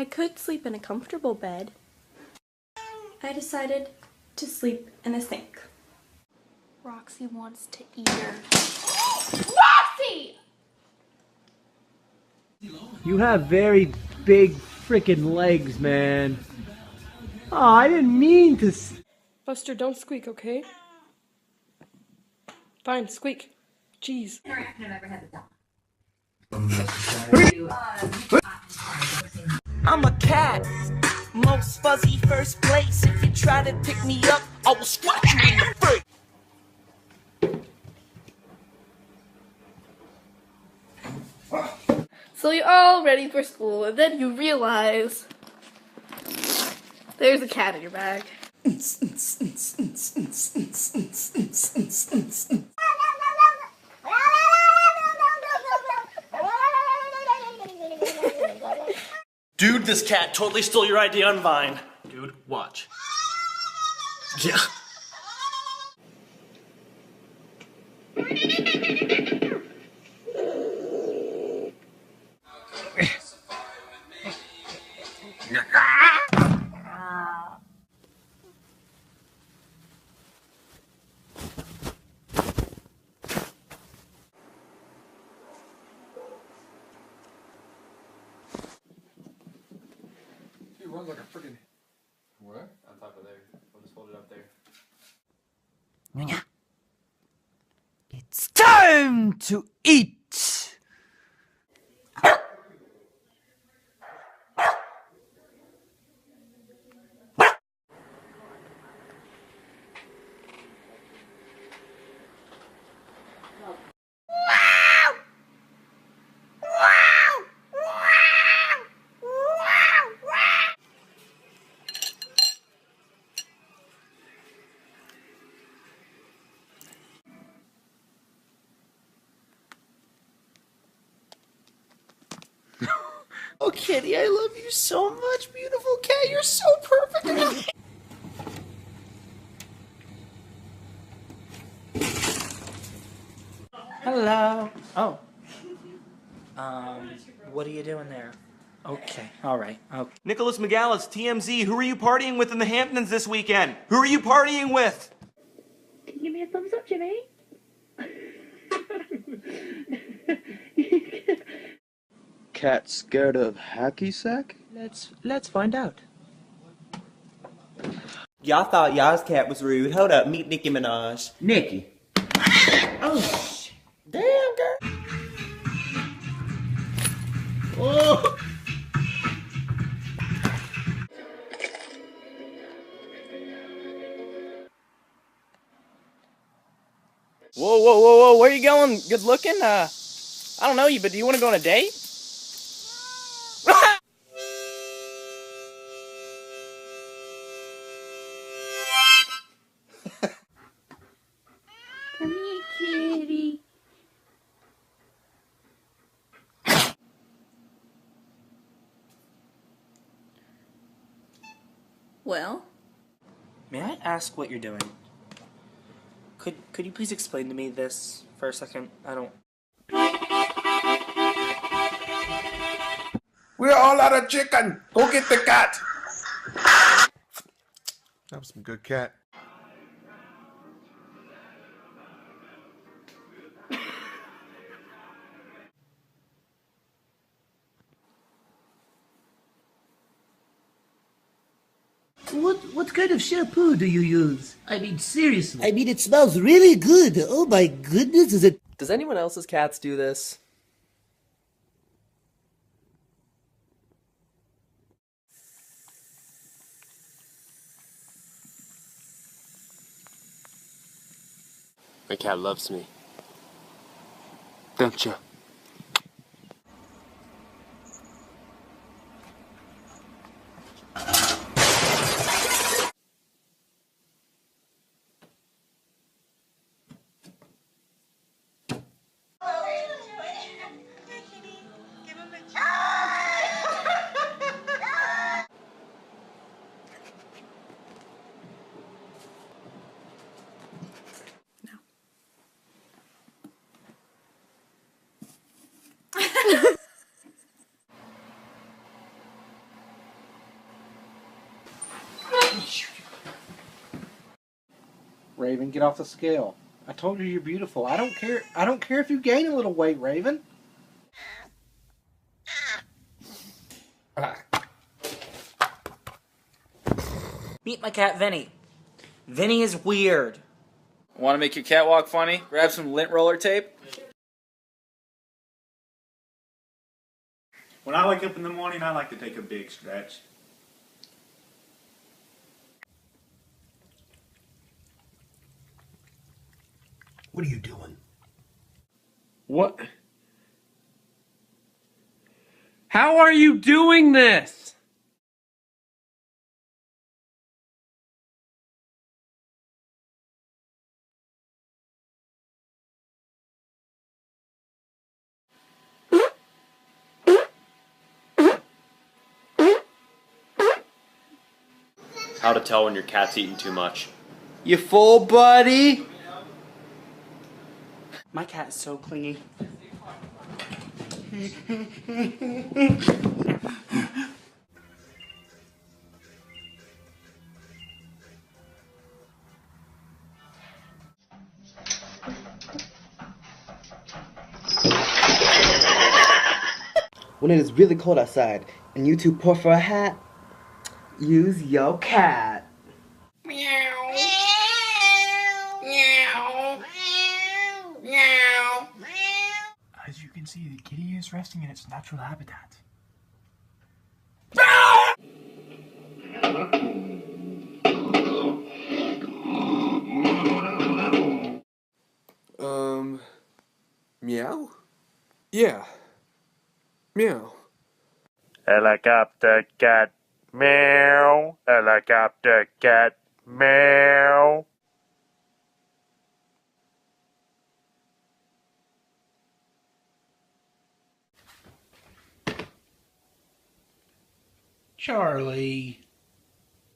I could sleep in a comfortable bed. I decided to sleep in a sink. Roxy wants to eat her. Roxy! You have very big frickin' legs, man. Oh, I didn't mean to. Buster, don't squeak, okay? Fine, squeak. Jeez. I'm a cat, most fuzzy first place. If you try to pick me up, I will squat you in the face. So you're all ready for school, and then you realize there's a cat in your bag. Dude, this cat totally stole your idea on Vine. Dude, watch. Yeah. He runs like a freaking. What? On top of there. We'll just hold it up there. It's time to eat. Oh, Kitty, I love you so much, beautiful cat. You're so perfect. Hello. Oh. What are you doing there? Okay, all right. Okay. Nicholas McGallis, TMZ, who are you partying with in the Hamptons this weekend? Who are you partying with? Can you give me a thumbs up, Jimmy? Cat scared of hacky sack? Let's find out. Y'all thought y'all's cat was rude. Hold up, meet Nicki Minaj. Nicki. Oh, shit. Damn, girl. Oh. Whoa, where you going? Good looking? I don't know you, but do you want to go on a date? Come here, kitty. Well? May I ask what you're doing? Could you please explain to me this for a second? I don't... We're all out of chicken. Go get the cat. That was some good cat. What kind of shampoo do you use? I mean, seriously. I mean, it smells really good. Oh my goodness, is it? Does anyone else's cats do this? My cat loves me. Don't you? Raven. Get off the scale. I told you you're beautiful. I don't care. I don't care if you gain a little weight, Raven. Meet my cat, Vinny. Vinny is weird. Want to make your catwalk funny? Grab some lint roller tape. When I wake up in the morning, I like to take a big stretch. What are you doing? What? How are you doing this? How to tell when your cat's eating too much. You full, buddy? My cat is so clingy. When it is really cold outside and you too poor for a hat, use your cat. Meow. Meow. Meow. As you can see, the kitty is resting in its natural habitat. Meow? Yeah. Meow. Helicopter cat. Meow. Helicopter cat. Meow. Charlie.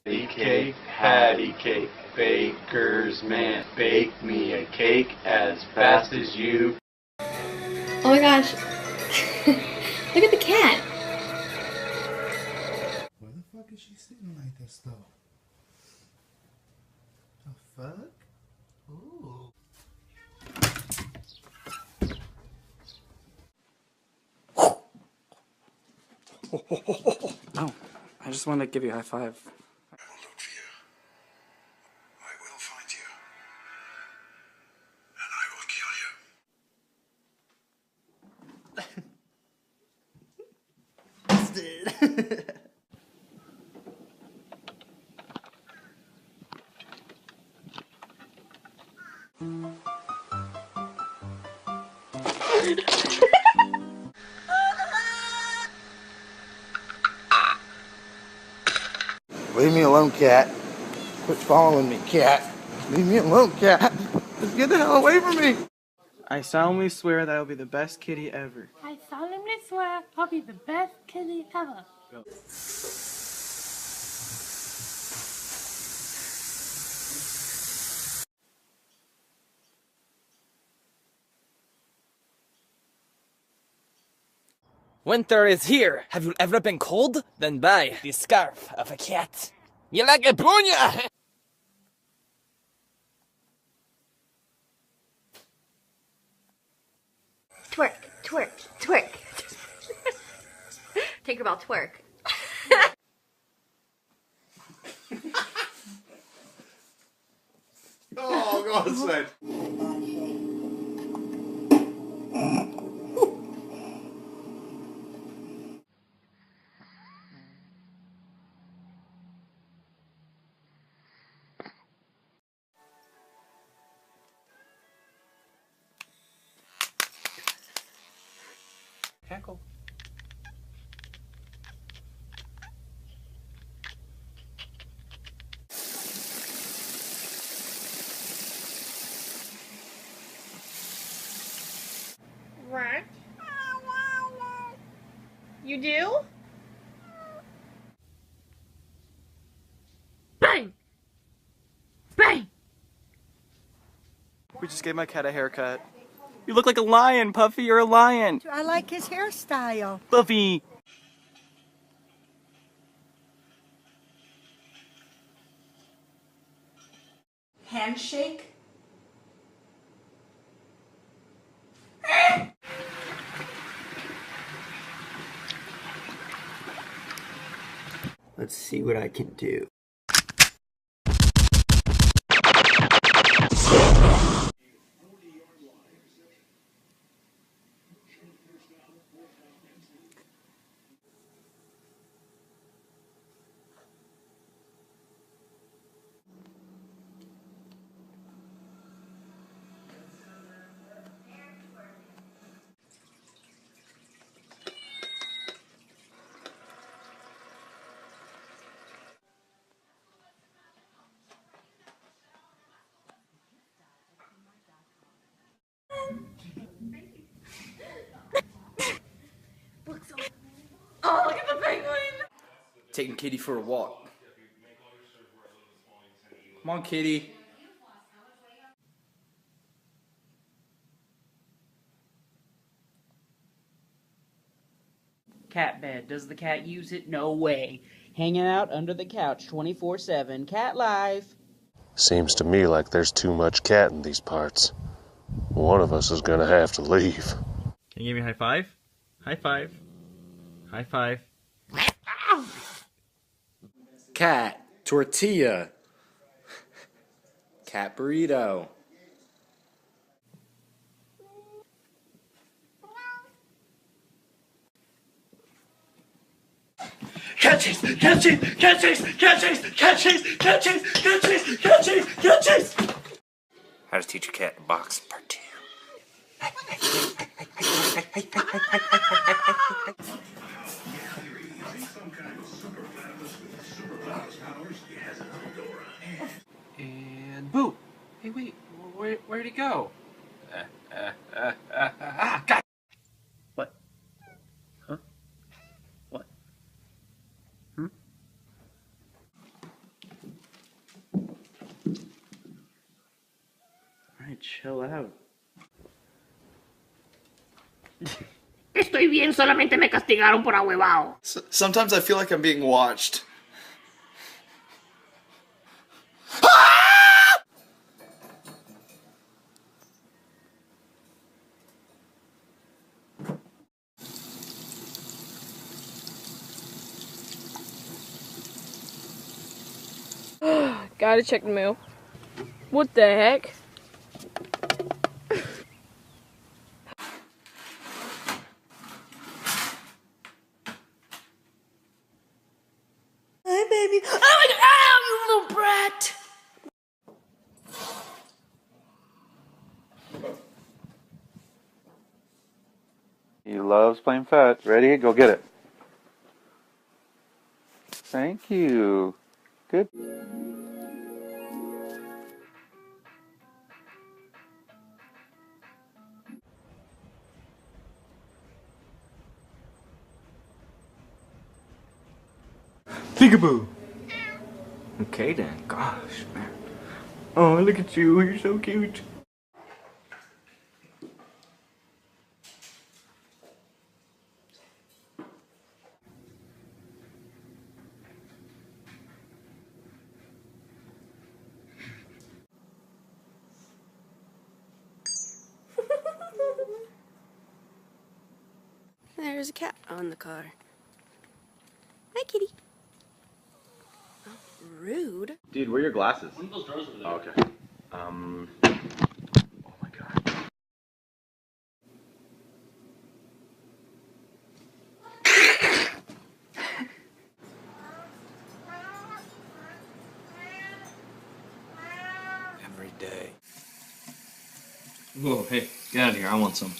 Patty cake, patty cake, baker's man, bake me a cake as fast as you. Oh my gosh. Look at the cat. Why the fuck is she sitting like this though? The fuck? Ooh. Oh, I just wanted to give you a high five. I will look for you. I will find you. And I will kill you. Leave me alone, cat. Quit following me, cat. Leave me alone, cat. Just get the hell away from me. I solemnly swear that I'll be the best kitty ever. I solemnly swear I'll be the best kitty ever. Winter is here. Have you ever been cold? Then buy the scarf of a cat. You like it, Punya? Twerk, twerk, twerk. Tinkerbell twerk. Oh, God's sake. Cackle. Right. You do? Bang! Bang! We just gave my cat a haircut. You look like a lion, Puffy. You're a lion. I like his hairstyle. Puffy. Handshake Let's see what I can do. Oh, look at the penguin! Taking Kitty for a walk. Come on, Kitty. Cat bed. Does the cat use it? No way. Hanging out under the couch 24/7. Cat life. Seems to me like there's too much cat in these parts. One of us is gonna have to leave. Can you give me a high five? High five. High five. Cat. Tortilla. Cat burrito. Cat chase! Cat chase! Cat chase! Cat chase! Cat chase! Cat chase! Cat chase! Cat chase! Cat chase! How to teach a cat to box, part 2. And boo! Hey, wait, where'd he go? God! What? Huh? What? Hmm? Alright, chill out. Estoy bien, solamente me castigaron por ahuevao. Sometimes I feel like I'm being watched. Gotta check the mail. What the heck? Hi, baby. Oh my god! Ow, you little brat! He loves playing fetch. Ready? Go get it. Thank you. Good. Peekaboo. Okay then. Gosh, man. Oh, look at you. You're so cute. There's a cat on the car. Hi, kitty. Oh, rude. Dude, where are your glasses? One of those drawers over there. Oh, okay. Oh my god. Every day. Whoa, hey, get out of here. I want some.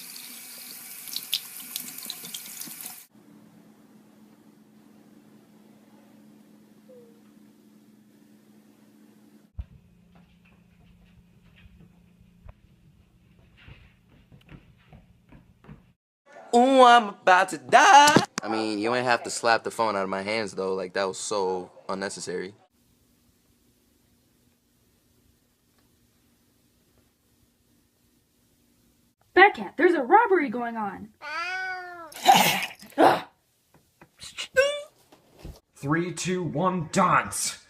Ooh, I'm about to die. I mean, you ain't have to slap the phone out of my hands, though. Like, that was so unnecessary. Batcat, there's a robbery going on. 3, 2, 1, dance!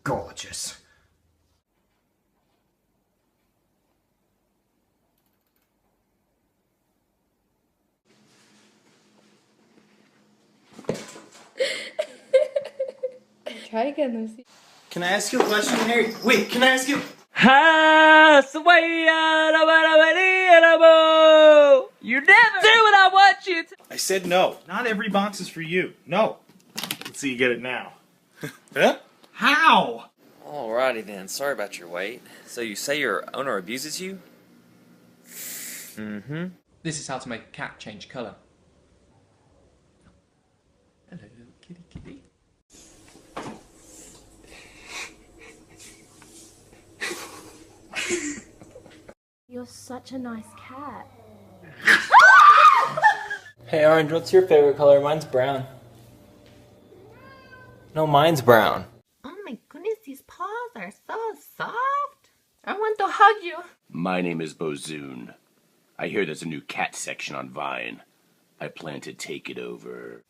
Gorgeous. Try again, Lucy. Can I ask you a question, Harry? Wait, can I ask you? You never do what I want you to. I said no. Not every box is for you. No. Let's see you get it now. Huh? How? Alrighty then, sorry about your wait. So you say your owner abuses you? Mm-hmm. This is how to make a cat change colour. Hello, little kitty kitty. You're such a nice cat. Hey Orange, what's your favorite color? Mine's brown. No, mine's brown. Oh my goodness, these paws are so soft. I want to hug you. My name is Bozoon. I hear there's a new cat section on Vine. I plan to take it over.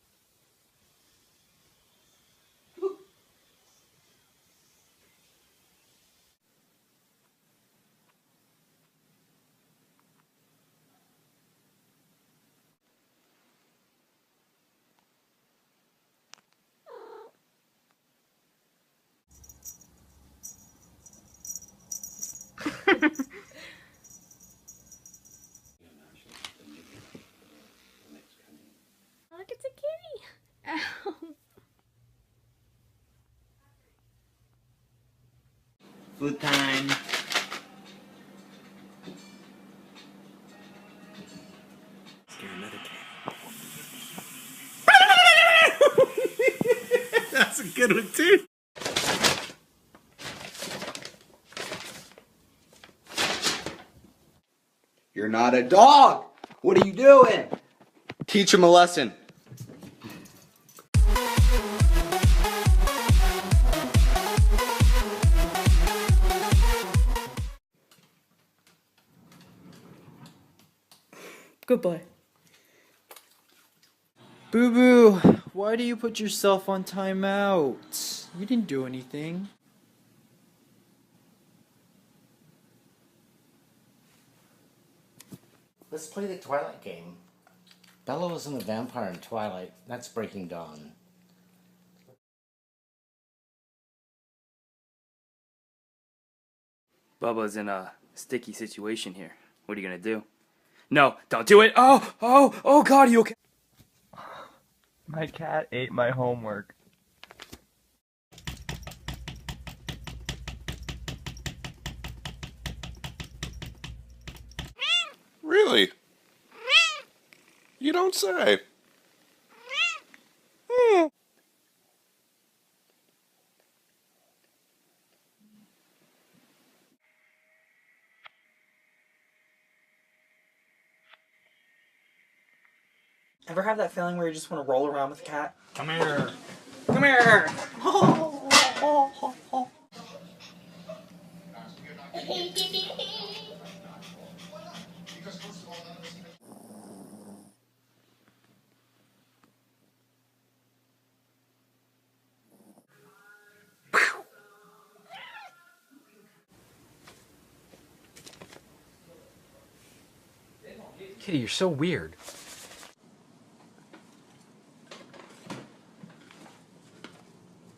Look, it's a kitty. Ow. Food time. Scare another cat. That's a good one, too. You're not a dog! What are you doing? Teach him a lesson. Goodbye. Boo Boo, why do you put yourself on timeout? You didn't do anything. Let's play the Twilight game. Bella wasn't a vampire in Twilight. That's Breaking Dawn. Bubba's in a sticky situation here. What are you gonna do? No, don't do it! Oh God, you okay? My cat ate my homework. Really? You don't say. Ever have that feeling where you just want to roll around with a cat? Come here. Come here! Kitty, you're so weird.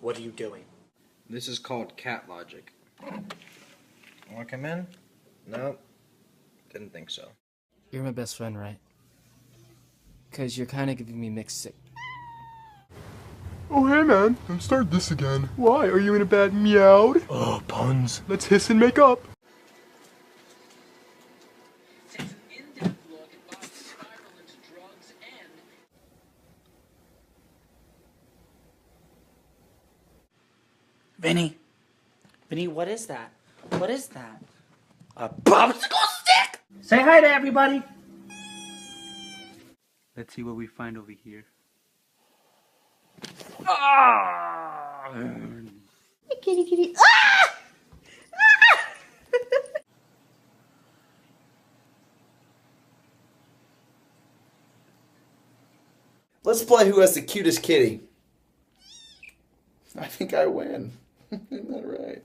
What are you doing? This is called cat logic. Wanna come in? Nope. Didn't think so. You're my best friend, right? Because you're kind of giving me mixed sick. Oh, hey man, don't start this again. Why? Are you in a bad meowed? Oh, puns. Let's hiss and make up. Vinny. Vinny, what is that? What is that? A popsicle stick! Say hi to everybody. Let's see what we find over here. Kitty, kitty. Ah! Let's play who has the cutest kitty. I think I win. Isn't that right?